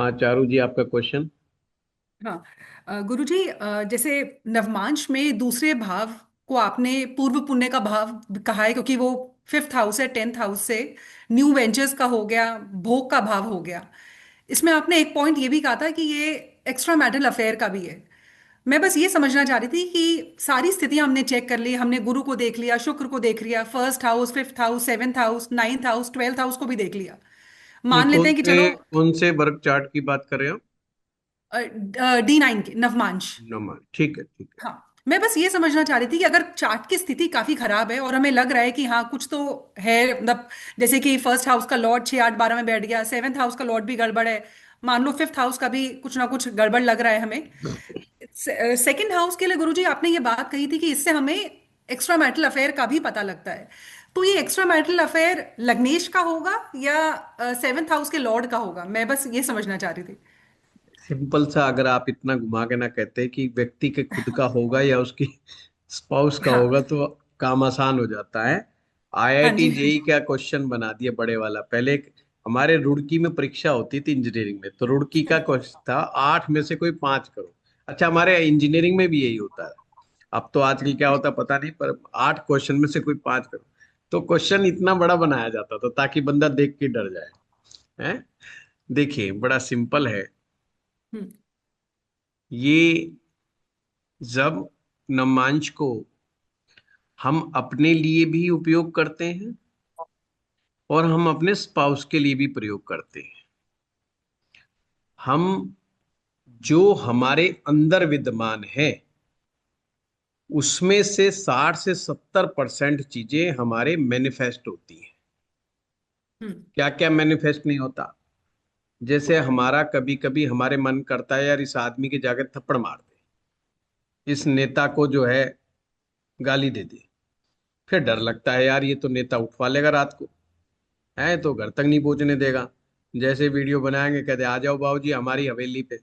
हाँ चारू जी, आपका क्वेश्चन। हाँ। गुरुजी, जैसे नवमांश में दूसरे भाव को आपने पूर्व पुण्य का भाव कहा है, क्योंकि वो फिफ्थ हाउस है, टेंथ हाउस से न्यू वेंचर्स का हो गया, भोग का भाव हो गया। इसमें आपने एक पॉइंट ये भी कहा था कि ये एक्स्ट्रा मैरिटल अफेयर का भी है। मैं बस ये समझना चाह रही थी कि सारी स्थितियां हमने चेक कर ली, हमने गुरु को देख लिया, शुक्र को देख लिया, first house, fifth house, seventh house, ninth house, twelfth house को भी देख लिया। ये मान लेते कौन हैं कि से चलो कौन से वर्ग चार्ट की बात कर रहे हो? D9 के नवमांश। नंबर, ठीक है ठीक है। हाँ, मैं बस ये समझना चाह रही थी कि अगर चार्ट की स्थिति काफी खराब है और हमें लग रहा है कि हाँ कुछ तो है, मतलब जैसे कि फर्स्ट हाउस का लॉर्ड 6 8 12 में बैठ गया, सेवेंथ हाउस का लॉर्ड भी गड़बड़ है, मान लो फिफ्थ हाउस का भी कुछ ना कुछ गड़बड़ लग रहा है हमें। सेकंड हाउस के लिए गुरुजी आपने ये बात कही थी कि इससे हमें एक्स्ट्रा मैरिटल अफेयर का भी पता लगता है। तो ये एक्स्ट्रा मैरिटल अफेयर लग्नेश का होगा या सेवेंथ हाउस के लॉर्ड का होगा? मैं बस ये समझना चाह रही थी। सिंपल सा, अगर आप इतना घुमा के ना कहते कि व्यक्ति के खुद का होगा या उसकी स्पाउस का हाँ। होगा तो काम आसान हो जाता है। हाँ आईआईटी जी। जेई का क्वेश्चन बना दिया बड़े वाला। पहले हमारे रुड़की में परीक्षा होती थी इंजीनियरिंग में, तो रुड़की का क्वेश्चन था 8 में से कोई 5 करो। अच्छा, हमारे इंजीनियरिंग में भी यही होता है। अब तो आजकल क्या होता है पता नहीं, पर 8 क्वेश्चन में से कोई 5 करो। तो क्वेश्चन इतना बड़ा बनाया जाता था ताकि बंदा देख के डर जाए। हैं? देखिए, बड़ा सिंपल है। हम्म। ये जब नमांश को हम अपने लिए भी उपयोग करते हैं और हम अपने स्पाउस के लिए भी प्रयोग करते हैं। हम जो हमारे अंदर विद्यमान है उसमें से 60 से 70% चीजें हमारे मैनिफेस्ट होती हैं। हम्म। क्या क्या मैनिफेस्ट नहीं होता? जैसे हमारा कभी कभी हमारे मन करता है यार इस आदमी के जाकर थप्पड़ मार दे, इस नेता को जो है गाली दे दे। फिर डर लगता है यार ये तो नेता उठवा लेगा रात को, है तो घर तक नहीं पहुंचने देगा। जैसे वीडियो बनाएंगे कहते आ जाओ बाबूजी हमारी हवेली पे,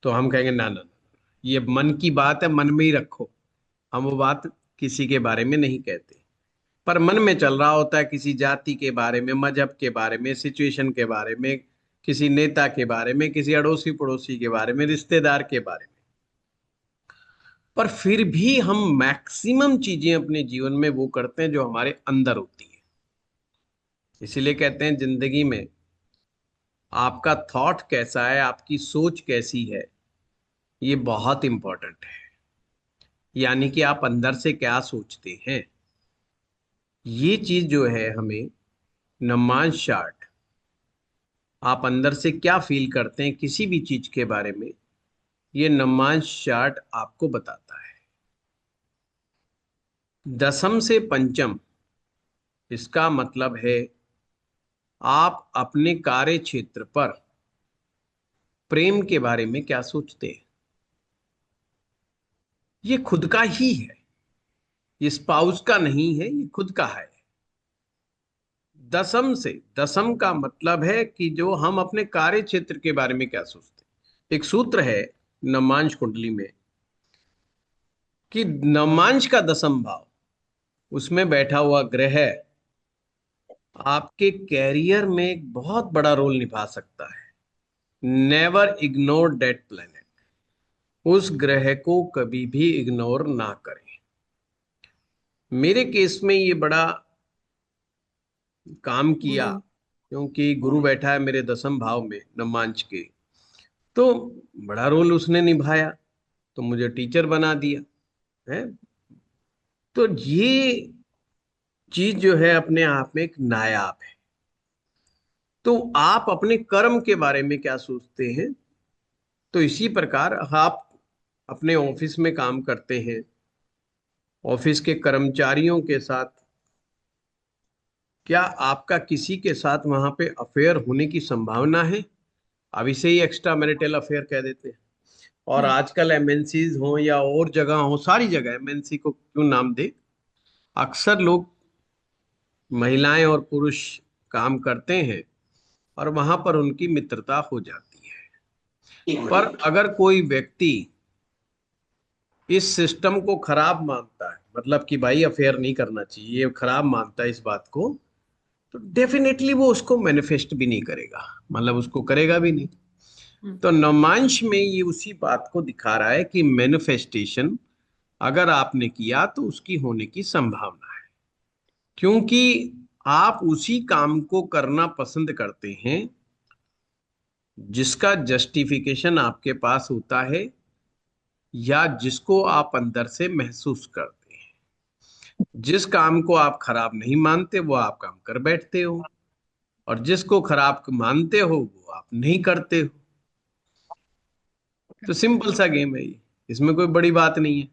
तो हम कहेंगे ना ना ना, ये मन की बात है, मन में ही रखो। हम वो बात किसी के बारे में नहीं कहते। पर मन में चल रहा होता है किसी जाति के बारे में, मजहब के बारे में, सिचुएशन के बारे में, किसी नेता के बारे में, किसी अड़ोसी पड़ोसी के बारे में, रिश्तेदार के बारे में। पर फिर भी हम मैक्सिमम चीजें अपने जीवन में वो करते हैं जो हमारे अंदर होती है। इसीलिए कहते हैं जिंदगी में आपका थॉट कैसा है, आपकी सोच कैसी है, ये बहुत इंपॉर्टेंट है। यानी कि आप अंदर से क्या सोचते हैं, ये चीज जो है हमें नमाज चार्ट, आप अंदर से क्या फील करते हैं किसी भी चीज के बारे में, ये नमाज चार्ट आपको बताता है। दसम से पंचम, इसका मतलब है आप अपने कार्य क्षेत्र पर प्रेम के बारे में क्या सोचते हैं। ये खुद का ही है, ये स्पाउस का नहीं है, ये खुद का है। दसम से, दसम का मतलब है कि जो हम अपने कार्य क्षेत्र के बारे में क्या सोचते हैं। एक सूत्र है नमांश कुंडली में कि नमांश का दसम भाव, उसमें बैठा हुआ ग्रह आपके कैरियर में एक बहुत बड़ा रोल निभा सकता है। Never ignore that planet. उस ग्रह को कभी भी इग्नोर ना करें। मेरे केस में ये बड़ा काम किया, गुरु। क्योंकि गुरु बैठा है मेरे दसम भाव में नमांश के। तो बड़ा रोल उसने निभाया, तो मुझे टीचर बना दिया है। तो ये चीज जो है अपने आप में एक नायाब है। तो आप अपने कर्म के बारे में क्या सोचते हैं? तो इसी प्रकार आप अपने ऑफिस में काम करते हैं, ऑफिस के कर्मचारियों के साथ क्या आपका किसी के साथ वहां पे अफेयर होने की संभावना है? अब इसे ही एक्स्ट्रा मैरिटल अफेयर कह देते हैं। और हम्म। आजकल एमएनसीज हो या और जगह हो, सारी जगह एमएनसी को क्यों नाम दे, अक्सर लोग, महिलाएं और पुरुष काम करते हैं और वहां पर उनकी मित्रता हो जाती है। पर अगर कोई व्यक्ति इस सिस्टम को खराब मानता है, मतलब कि भाई अफेयर नहीं करना चाहिए, ये खराब मानता है इस बात को, तो डेफिनेटली वो उसको मैनिफेस्ट भी नहीं करेगा, मतलब उसको करेगा भी नहीं। हम्म। तो नवमांश में ये उसी बात को दिखा रहा है कि मैनिफेस्टेशन अगर आपने किया तो उसकी होने की संभावना है, क्योंकि आप उसी काम को करना पसंद करते हैं जिसका जस्टिफिकेशन आपके पास होता है, या जिसको आप अंदर से महसूस करते हैं। जिस काम को आप खराब नहीं मानते वो आप काम कर बैठते हो, और जिसको खराब मानते हो वो आप नहीं करते हो। तो Correct. सिंपल सा गेम है ये, इसमें कोई बड़ी बात नहीं है।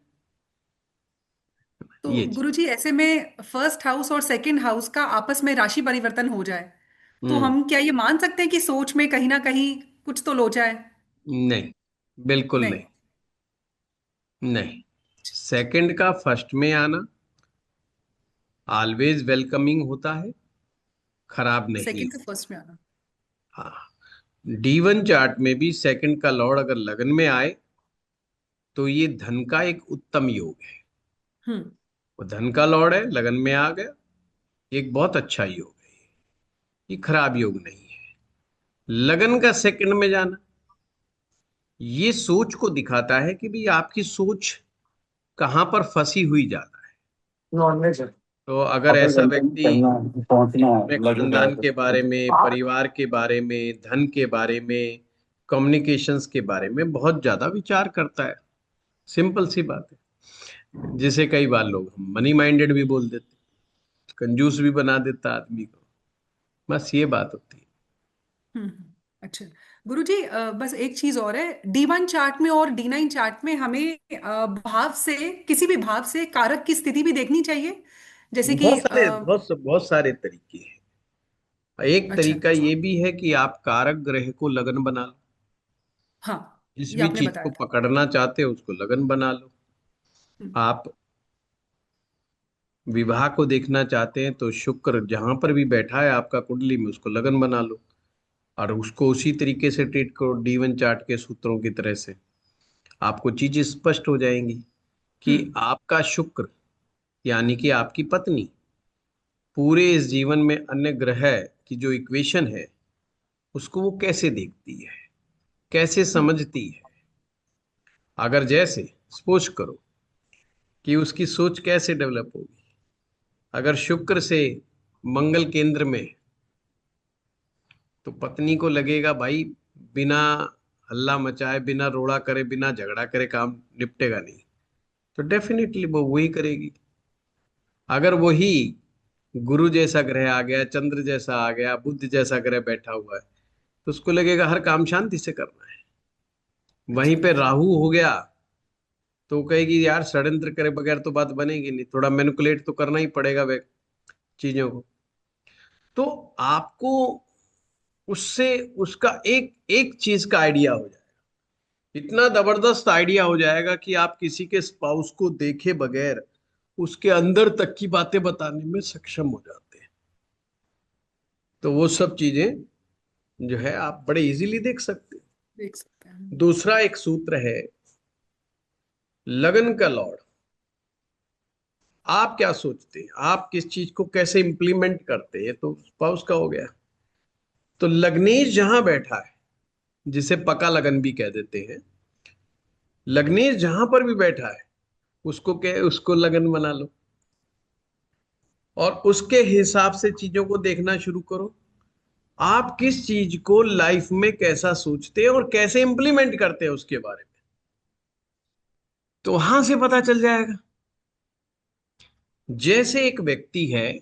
तो ये चीज। गुरुजी, ऐसे में फर्स्ट हाउस और सेकंड हाउस का आपस में राशि परिवर्तन हो जाए तो हम्म। हम क्या ये मान सकते हैं कि सोच में कहीं ना कहीं कुछ तो लोचा है? नहीं, बिल्कुल नहीं। नहीं। नहीं, सेकंड का फर्स्ट में आना ऑलवेज वेलकमिंग होता है, खराब नहीं सेकंड का होता। फर्स्ट में आना। हाँ, D1 चार्ट में भी सेकंड का लॉर्ड अगर लगन में आए तो ये धन का एक उत्तम योग है। हम्म। वो धन का लॉर्ड है, लगन में आ गया, एक बहुत अच्छा योग है। ये खराब योग नहीं है। लगन का सेकंड में जाना ये सोच को दिखाता है कि भाई आपकी सोच कहाँ पर फंसी हुई ज्यादा है। नॉनवेज है। तो अगर होटल ऐसा वेलकम व्यक्ति करना है, पहुंचना अपने है, लगेगा खानदान तो के बारे में, हाँ। परिवार के बारे में, धन के बारे में, कम्युनिकेशंस के बारे में बहुत ज्यादा विचार करता है, सिंपल सी बात है, जिसे कई बार लोग मनी माइंडेड भी बोल देते, कंजूस भी बना देता आदमी को। बस ये बात होती है। अच्छा गुरुजी, बस एक चीज और है। D1 चार्ट में और D9 चार्ट में हमें भाव से, किसी भी भाव से कारक की स्थिति भी देखनी चाहिए, जैसे कि बहुत सारे तरीके हैं। एक अच्छा। तरीका ये भी है कि आप कारक ग्रह को लगन बना लो। हाँ, जिस ये भी आपने चीज बताया को था। पकड़ना चाहते हो उसको लगन बना लो। हम्म। आप विवाह को देखना चाहते हैं तो शुक्र जहां पर भी बैठा है आपका कुंडली में उसको लगन बना लो, और उसको उसी तरीके से ट्रीट करो D1 चार्ट के सूत्रों की तरह से। आपको चीजें स्पष्ट हो जाएंगी कि हम्म। आपका शुक्र यानी कि आपकी पत्नी पूरे इस जीवन में अन्य ग्रह की जो इक्वेशन है उसको वो कैसे देखती है, कैसे हम्म। समझती है। अगर जैसे सपोज करो कि उसकी सोच कैसे डेवलप होगी, अगर शुक्र से मंगल केंद्र में, तो पत्नी को लगेगा भाई बिना हल्ला मचाए, बिना रोड़ा करे, बिना झगड़ा करे काम निपटेगा नहीं, तो डेफिनेटली वो वही करेगी। अगर वही गुरु जैसा ग्रह आ गया, चंद्र जैसा आ गया, बुध जैसा ग्रह बैठा हुआ है, तो उसको लगेगा हर काम शांति से करना है। वहीं अच्छा। पे राहु हो गया तो वो कहेगी यार षड्यंत्र करे बगैर तो बात बनेगी नहीं, थोड़ा मैनिपुलेट तो करना ही पड़ेगा वे चीजों को। तो आपको उससे उसका एक एक चीज का आइडिया हो जाएगा, इतना जबरदस्त आइडिया हो जाएगा कि आप किसी के स्पाउस को देखे बगैर उसके अंदर तक की बातें बताने में सक्षम हो जाते हैं। तो वो सब चीजें जो है आप बड़े इजीली देख सकते हैं। देख सकते हैं। दूसरा एक सूत्र है लगन का लॉर्ड। आप क्या सोचते हैं, आप किस चीज को कैसे इंप्लीमेंट करते हैं, तो स्पाउस का हो गया। तो लग्नेश जहां बैठा है, जिसे पका लगन भी कह देते हैं, लग्नेश जहां पर भी बैठा है उसको क्या, उसको लगन बना लो और उसके हिसाब से चीजों को देखना शुरू करो। आप किस चीज को लाइफ में कैसा सोचते हैं और कैसे इंप्लीमेंट करते हैं उसके बारे में, तो वहां से पता चल जाएगा। जैसे एक व्यक्ति है,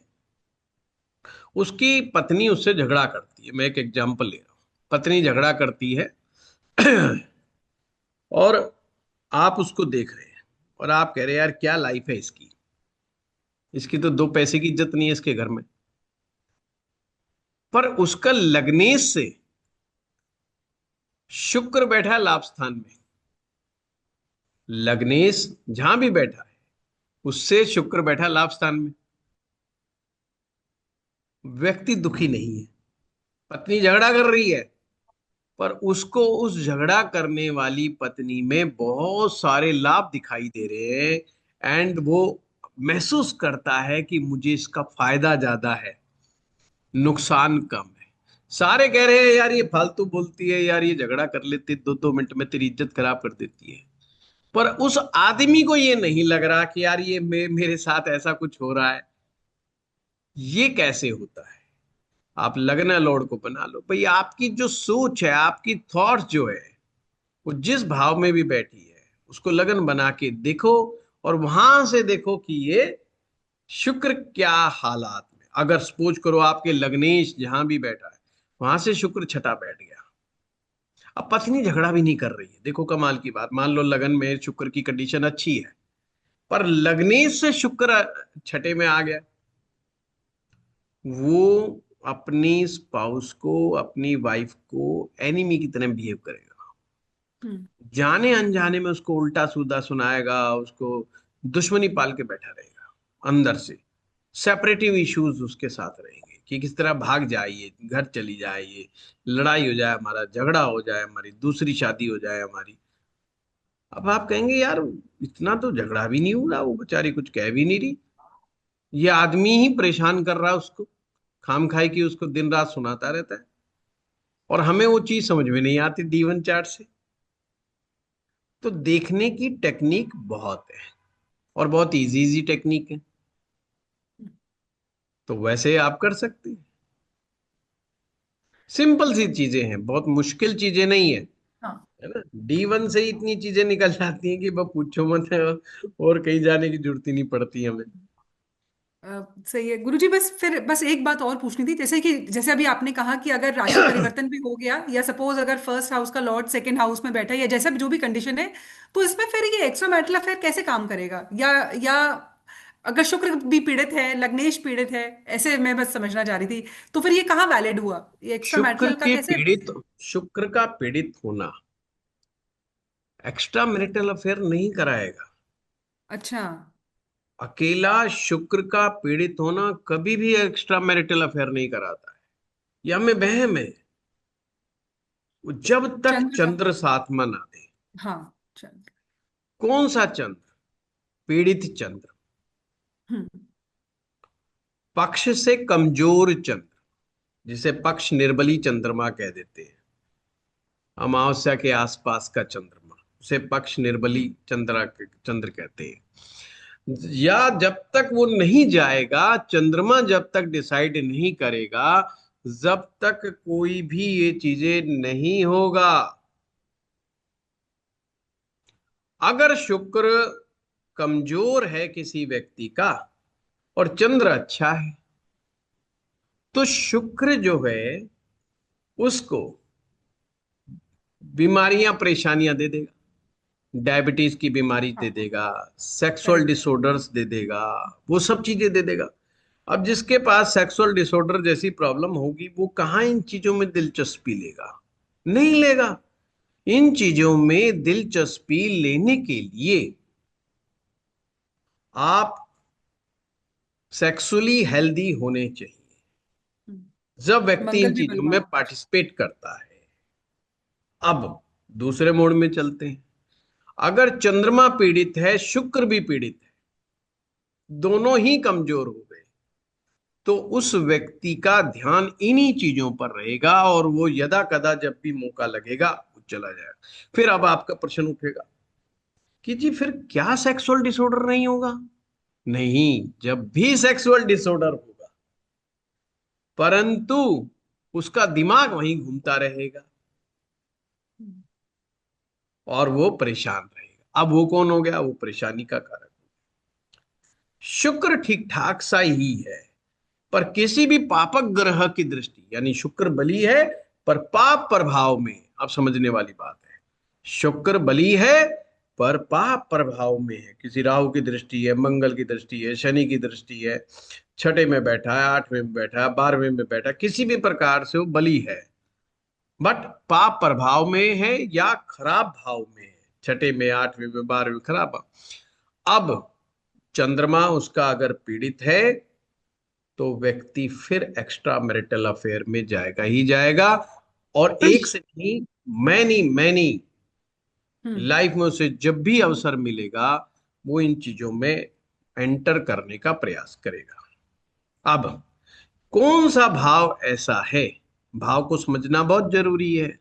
उसकी पत्नी उससे झगड़ा करती है, मैं एक एग्जांपल ले रहा हूं, पत्नी झगड़ा करती है और आप उसको देख रहे हैं और आप कह रहे हैं यार क्या लाइफ है इसकी, इसकी तो दो पैसे की इज्जत नहीं है इसके घर में। पर उसका लग्नेश से शुक्र बैठा है लाभ स्थान में, लग्नेश जहां भी बैठा है उससे शुक्र बैठा है लाभ स्थान में। व्यक्ति दुखी नहीं है, पत्नी झगड़ा कर रही है, पर उसको उस झगड़ा करने वाली पत्नी में बहुत सारे लाभ दिखाई दे रहे हैं, एंड वो महसूस करता है कि मुझे इसका फायदा ज्यादा है, नुकसान कम है। सारे कह रहे हैं यार ये फालतू बोलती है, यार ये झगड़ा कर लेती 2-2 मिनट में तेरी इज्जत खराब कर देती है। पर उस आदमी को ये नहीं लग रहा कि यार ये मेरे साथ ऐसा कुछ हो रहा है। ये कैसे होता है? आप लगना लौड़ को बना लो भाई, आपकी जो सोच है, आपकी थॉट्स जो है, वो जिस भाव में भी बैठी है उसको लगन बना के देखो। और वहां से देखो कि ये शुक्र क्या हालात में, अगर सपोज करो आपके लग्नेश जहां भी बैठा है वहां से शुक्र छठा बैठ गया। अब पत्नी झगड़ा भी नहीं कर रही है, देखो कमाल की बात, मान लो लगन में शुक्र की कंडीशन अच्छी है, पर लगनेश से शुक्र छठे में आ गया। वो अपनी स्पाउस को, अपनी वाइफ को एनिमी की तरह बिहेव करेगा। हम्म। जाने अनजाने में उसको उल्टा सीधा सुनाएगा, उसको दुश्मनी पाल के बैठा रहेगा अंदर से। सेपरेटिव इश्यूज उसके साथ रहेंगे कि किस तरह भाग जाइए, घर चली जाइए, लड़ाई हो जाए, हमारा झगड़ा हो जाए, हमारी दूसरी शादी हो जाए हमारी। अब आप कहेंगे यार इतना तो झगड़ा भी नहीं हुआ, वो बेचारी कुछ कह भी नहीं रही, ये आदमी ही परेशान कर रहा है उसको, खाम खाई की उसको दिन रात सुनाता रहता है। और हमें वो चीज समझ में नहीं आती D1 चार्ट से। तो देखने की टेक्निक बहुत है, और बहुत इजी इजी टेक्निक है, तो वैसे आप कर सकते हैं। सिंपल सी चीजें हैं, बहुत मुश्किल चीजें नहीं है। हाँ। है ना? D1 से ही इतनी चीजें निकल जाती हैं कि बस पूछो मत है, और कहीं जाने की जरूरत ही नहीं पड़ती हमें। सही है गुरुजी। बस फिर बस एक बात और पूछनी थी, जैसे कि जैसे अभी आपने कहा कि अगर राशि परिवर्तन भी हो गया, या सपोज अगर फर्स्ट हाउस का लॉर्ड सेकंड हाउस में बैठा है, या जैसा भी जो भी कंडीशन है, तो इसमें फिर ये एक्स्ट्रा मैरिटल अफेयर कैसे काम करेगा? या अगर शुक्र भी पीड़ित है, लग्नेश पीड़ित है, ऐसे मैं बस समझना चाह रही थी, तो फिर ये कहाँ वैलिड हुआ, ये एक्स्ट्रा शुक्र मैरिटल का के कैसे? पीड़ित, शुक्र का पीड़ित होना एक्स्ट्रा मैरिटल अफेयर नहीं कराएगा। अच्छा। अकेला शुक्र का पीड़ित होना कभी भी एक्स्ट्रा मैरिटल अफेयर नहीं कराता है। यह हमें वहम है। वो जब तक चंद्र का। चंद्र साथ में ना दे। हाँ, चंद्र। कौन सा चंद्र? पीड़ित चंद्र, हम्म। पक्ष से कमजोर चंद्र, जिसे पक्ष निर्बली चंद्रमा कह देते हैं। अमावस्या के आसपास का चंद्रमा उसे पक्ष निर्बली चंद्र कहते हैं। या जब तक वो नहीं जाएगा, चंद्रमा जब तक डिसाइड नहीं करेगा, जब तक कोई भी ये चीजें नहीं होगा। अगर शुक्र कमजोर है किसी व्यक्ति का और चंद्र अच्छा है, तो शुक्र जो है उसको बीमारियां परेशानियां दे देगा। डायबिटीज की बीमारी दे हाँ। देगा, सेक्सुअल करेक्ट। डिसऑर्डर्स दे देगा, वो सब चीजें दे देगा। अब जिसके पास सेक्सुअल डिसऑर्डर जैसी प्रॉब्लम होगी वो कहाँ इन चीजों में दिलचस्पी लेगा? नहीं लेगा। इन चीजों में दिलचस्पी लेने के लिए आप सेक्सुअली हेल्दी होने चाहिए। जब व्यक्ति इन मंगल भी चीजों में बलवान। पार्टिसिपेट करता है। अब दूसरे मोड में चलते हैं। अगर चंद्रमा पीड़ित है, शुक्र भी पीड़ित है, दोनों ही कमजोर हो गए, तो उस व्यक्ति का ध्यान इन्हीं चीजों पर रहेगा, और वो यदा कदा जब भी मौका लगेगा वो चला जाएगा। फिर अब आपका प्रश्न उठेगा कि जी फिर क्या सेक्सुअल डिसऑर्डर नहीं होगा? नहीं, जब भी सेक्सुअल डिसऑर्डर होगा, परंतु उसका दिमाग वहीं घूमता रहेगा और वो परेशान रहेगा। अब वो कौन हो गया? वो परेशानी का कारण। शुक्र ठीक ठाक सा ही है, पर किसी भी पापक ग्रह की दृष्टि, यानी शुक्र बली है पर पाप प्रभाव में, अब समझने वाली बात है। शुक्र बली है पर पाप प्रभाव में है, किसी राहु की दृष्टि है, मंगल की दृष्टि है, शनि की दृष्टि है, छठे में बैठा है, आठवें में बैठा है, 12वें में बैठा है, किसी भी प्रकार से वो बली है, बट पाप प्रभाव में है या खराब भाव में है, छठे में, आठवें में, 12वें में खराब भाव। अब चंद्रमा उसका अगर पीड़ित है तो व्यक्ति फिर एक्स्ट्रा मैरिटल अफेयर में जाएगा ही जाएगा। और एक से नहीं, मैनी मैनी हम्म। लाइफ में उसे जब भी अवसर मिलेगा वो इन चीजों में एंटर करने का प्रयास करेगा। अब कौन सा भाव ऐसा है भाव को समझना बहुत जरूरी है।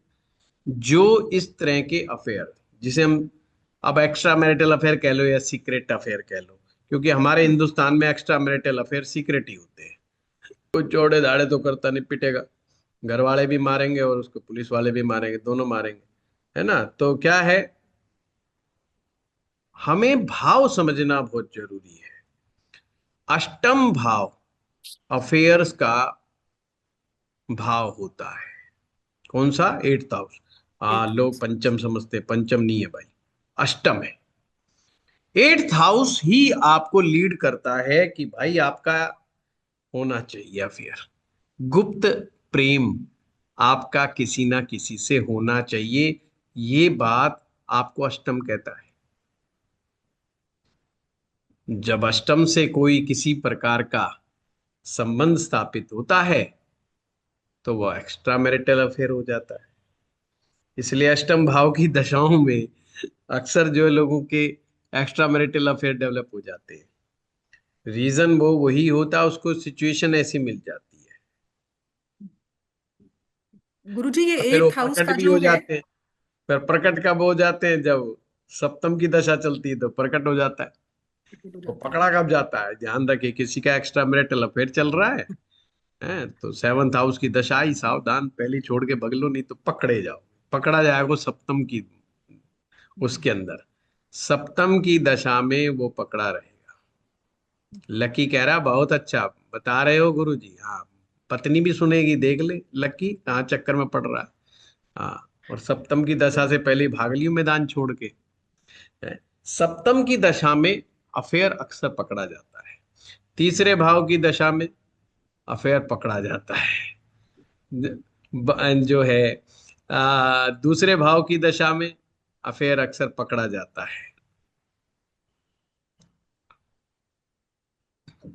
जो इस तरह के अफेयर, जिसे हम अब एक्स्ट्रा मैरिटल अफेयर कह लो या सीक्रेट अफेयर कह लो, क्योंकि हमारे हम्म, हिंदुस्तान में एक्स्ट्रा मैरिटल अफेयर सीक्रेट ही होते हैं। कोई चौड़े दाड़े तो करता नहीं, पिटेगा, घर वाले भी मारेंगे और उसको पुलिस वाले भी मारेंगे, दोनों मारेंगे, है ना। तो क्या है, हमें भाव समझना बहुत जरूरी है। अष्टम भाव अफेयर्स का भाव होता है। कौन सा? Eighth house. हाँ, एट लोग हाउस। पंचम समझते हैं, पंचम नहीं है भाई, अष्टम है। एट्थ हाउस ही आपको लीड करता है कि भाई आपका होना चाहिए अफेयर, गुप्त प्रेम आपका किसी ना किसी से होना चाहिए। ये बात आपको अष्टम कहता है। जब अष्टम से कोई किसी प्रकार का संबंध स्थापित होता है तो वह एक्स्ट्रा मैरिटल अफेयर हो जाता है। इसलिए अष्टम भाव की दशाओं में अक्सर जो लोगों के एक्स्ट्रा मैरिटल अफेयर डेवलप हो जाते हैं, रीजन वो वही होता है, उसको सिचुएशन ऐसी मिल जाती है। गुरुजी ये और फिर वो एट्थ हाउस प्रकट का भी जो हो है। जाते हैं। फिर प्रकट कब हो जाते हैं? जब सप्तम की दशा चलती है तो प्रकट हो जाता है। टिकट हो तो जाता है। पकड़ा कब जाता है? ध्यान रखिए, किसी का एक्स्ट्रा मैरिटल अफेयर चल रहा है, हैं? तो सेवंथ हाउस की दशा आई, सावधान, पहली छोड़ के भगलो, नहीं तो पकड़े जाओ। पकड़ा जाएगा सप्तम की, उसके अंदर सप्तम की दशा में वो पकड़ा रहेगा। लकी कह रहा बहुत अच्छा बता रहे हो गुरु जी। हाँ, पत्नी भी सुनेगी, देख ले लकी कहाँ चक्कर में पड़ रहा है। हाँ, और सप्तम की दशा से पहले ही भाग लियो मैदान छोड़ के। हैं? सप्तम की दशा में अफेयर अक्सर पकड़ा जाता है। तीसरे भाव की दशा में अफेयर पकड़ा जाता है। जो है दूसरे भाव की दशा में अफेयर अक्सर पकड़ा जाता है।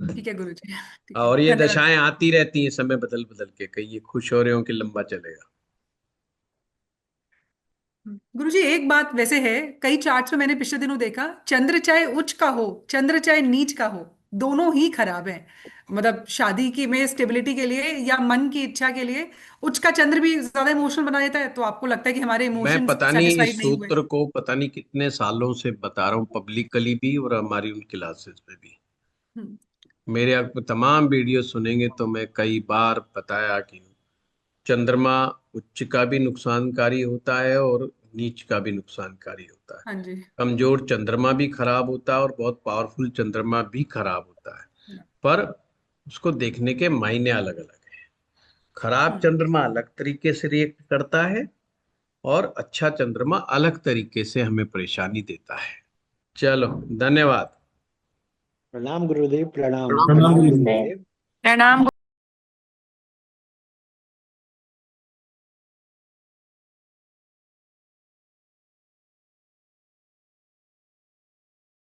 ठीक है गुरुजी। ठीक है, और ये धन्यवाद। दशाएं आती रहती हैं समय बदल बदल के, कहीं ये खुश हो रहे हो कि लंबा चलेगा। गुरुजी एक बात वैसे है, कई चार्ट्स में मैंने पिछले दिनों देखा, चंद्र चाहे उच्च का हो, चंद्र चाहे नीच का हो, दोनों ही खराब है। मतलब शादी की में स्टेबिलिटी के लिए या मन की इच्छा के लिए उच्च का चंद्र भी ज्यादा इमोशनल बना देता है, तो आपको लगता है कि हमारे मैं इमोशंस पता नहीं इस सेटिस्फाइड नहीं हुए। सूत्र को पता नहीं कितने सालों से बता रहा हूँ, पब्लिकली भी और हमारी उन क्लासेस में भी। हम्म, मेरे आप तमाम वीडियो सुनेंगे तो मैं कई बार बताया कि चंद्रमा उच्च का भी नुकसानकारी होता है और नीच का भी नुकसानकारी होता है। हाँ जी। कमजोर चंद्रमा भी खराब होता है और बहुत पावरफुल चंद्रमा भी खराब होता है। पर उसको देखने के मायने अलग अलग है। खराब हम्म। चंद्रमा अलग तरीके से रिएक्ट करता है और अच्छा चंद्रमा अलग तरीके से हमें परेशानी देता है। चलो, धन्यवाद। प्रणाम गुरुदेव, प्रणाम। प्रणाम गुरुदेव। प्रणाम।